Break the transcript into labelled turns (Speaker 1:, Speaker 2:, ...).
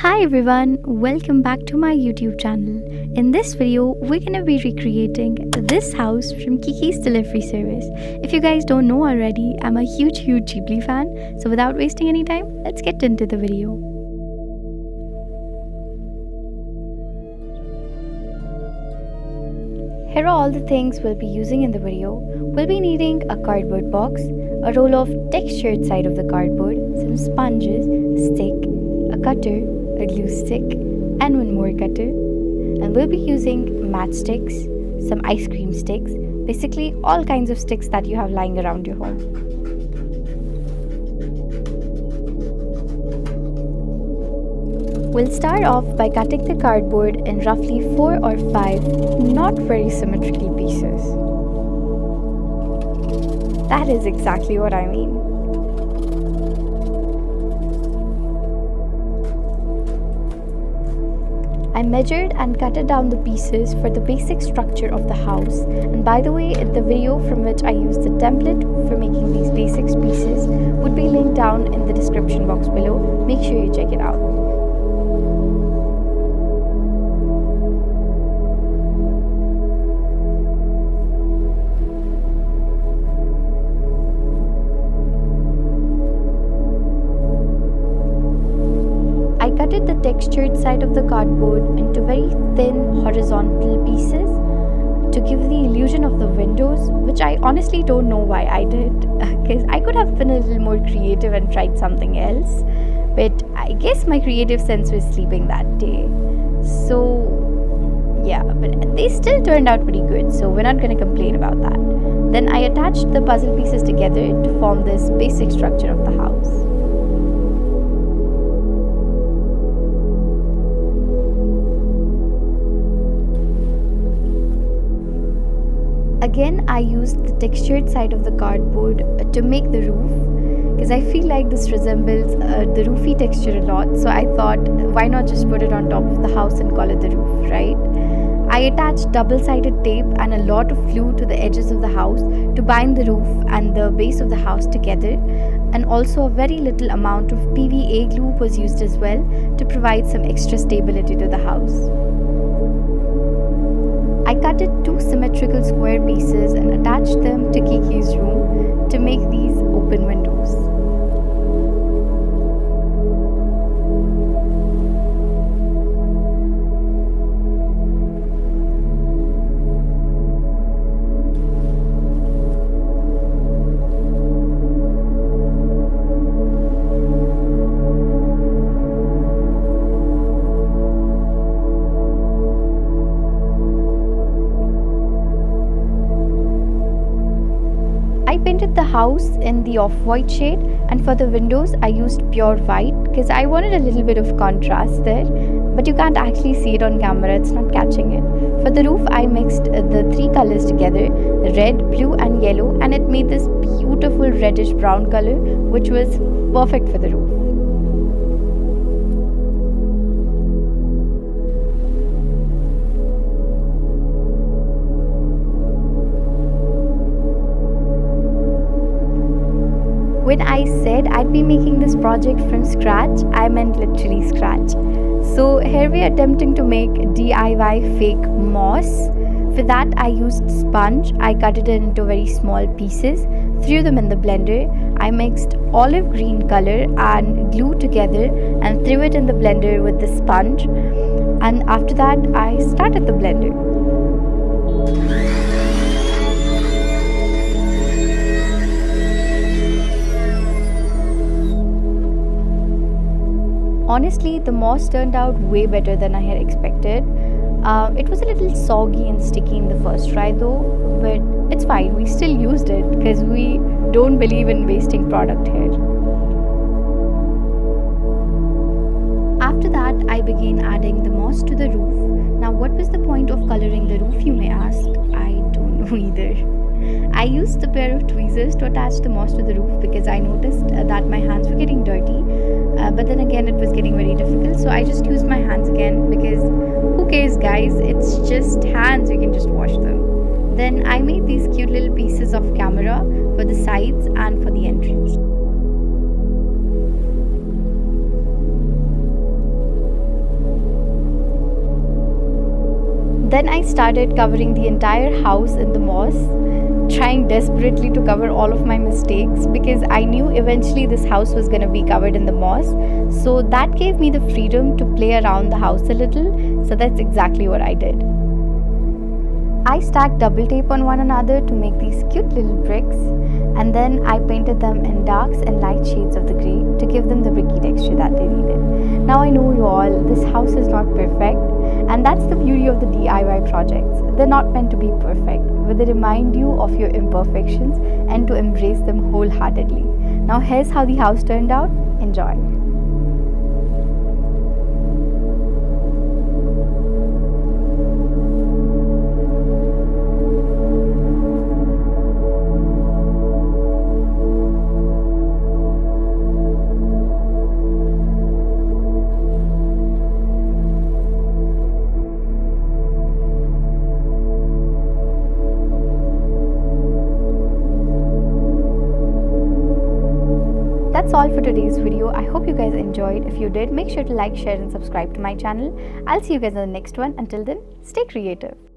Speaker 1: Hi everyone, welcome back to my YouTube channel. In this video, we're gonna be recreating this house from Kiki's delivery service. If you guys don't know already, I'm a huge Ghibli fan. So without wasting any time, let's get into the video. Here are all the things we'll be using in the video. We'll be needing a cardboard box, a roll of textured side of the cardboard, some sponges, a stick, a cutter, a glue stick, and one more cutter. And we'll be using matchsticks, some ice cream sticks, basically all kinds of sticks that you have lying around your home. We'll start off by cutting the cardboard in roughly 4 or 5 not very symmetrical pieces. That is exactly what I mean. I measured and cut it down the pieces for the basic structure of the house, and by the way, the video from which I used the template for making these basic pieces would be linked down in the description box below. Make sure you check it out. I cutted the textured side of the cardboard into very thin horizontal pieces to give the illusion of the windows, which I honestly don't know why I did, because I could have been a little more creative and tried something else, but I guess my creative sense was sleeping that day. So yeah, but they still turned out pretty good, so we're not going to complain about that. Then I attached the puzzle pieces together to form this basic structure of the house. Again, I used the textured side of the cardboard to make the roof, because I feel like this resembles the roofy texture a lot, so I thought why not just put it on top of the house and call it the roof, right? I attached double-sided tape and a lot of glue to the edges of the house to bind the roof and the base of the house together, and also a very little amount of PVA glue was used as well to provide some extra stability to the house. I cut it 2 symmetrical square pieces and attached them to Kiki's room to make these open windows. I painted the house in the off-white shade, and for the windows I used pure white because I wanted a little bit of contrast there, but you can't actually see it on camera, it's not catching it. For the roof I mixed the 3 colors together, red, blue and yellow, and it made this beautiful reddish brown color which was perfect for the roof. When I said I'd be making this project from scratch, I meant literally scratch. So here we are attempting to make DIY fake moss. For that I used sponge. I cut it into very small pieces, threw them in the blender. I mixed olive green color and glue together and threw it in the blender with the sponge. And after that I started the blender. Honestly, the moss turned out way better than I had expected. It was a little soggy and sticky in the first try though, but it's fine, we still used it because we don't believe in wasting product here. After that, I began adding the moss to the roof. Now what was the point of coloring the roof, you may ask? I don't know either. I used a pair of tweezers to attach the moss to the roof because I noticed that my hands were getting dirty, but then again it was getting very difficult, so I just used my hands again because who cares guys, it's just hands, you can just wash them. Then I made these cute little pieces of camera for the sides and for the entrance. Then I started covering the entire house in the moss, trying desperately to cover all of my mistakes because I knew eventually this house was going to be covered in the moss. So that gave me the freedom to play around the house a little. So that's exactly what I did. I stacked double tape on one another to make these cute little bricks, and then I painted them in darks and light shades of the grey to give them the bricky texture that they needed. Now I know you all, this house is not perfect, and that's the beauty of the DIY projects. They're not meant to be perfect, but they remind you of your imperfections and to embrace them wholeheartedly. Now here's how the house turned out. Enjoy. That's all for today's video. I hope you guys enjoyed. If you did, make sure to like, share and subscribe to my channel. I'll see you guys in the next one. Until then, stay creative.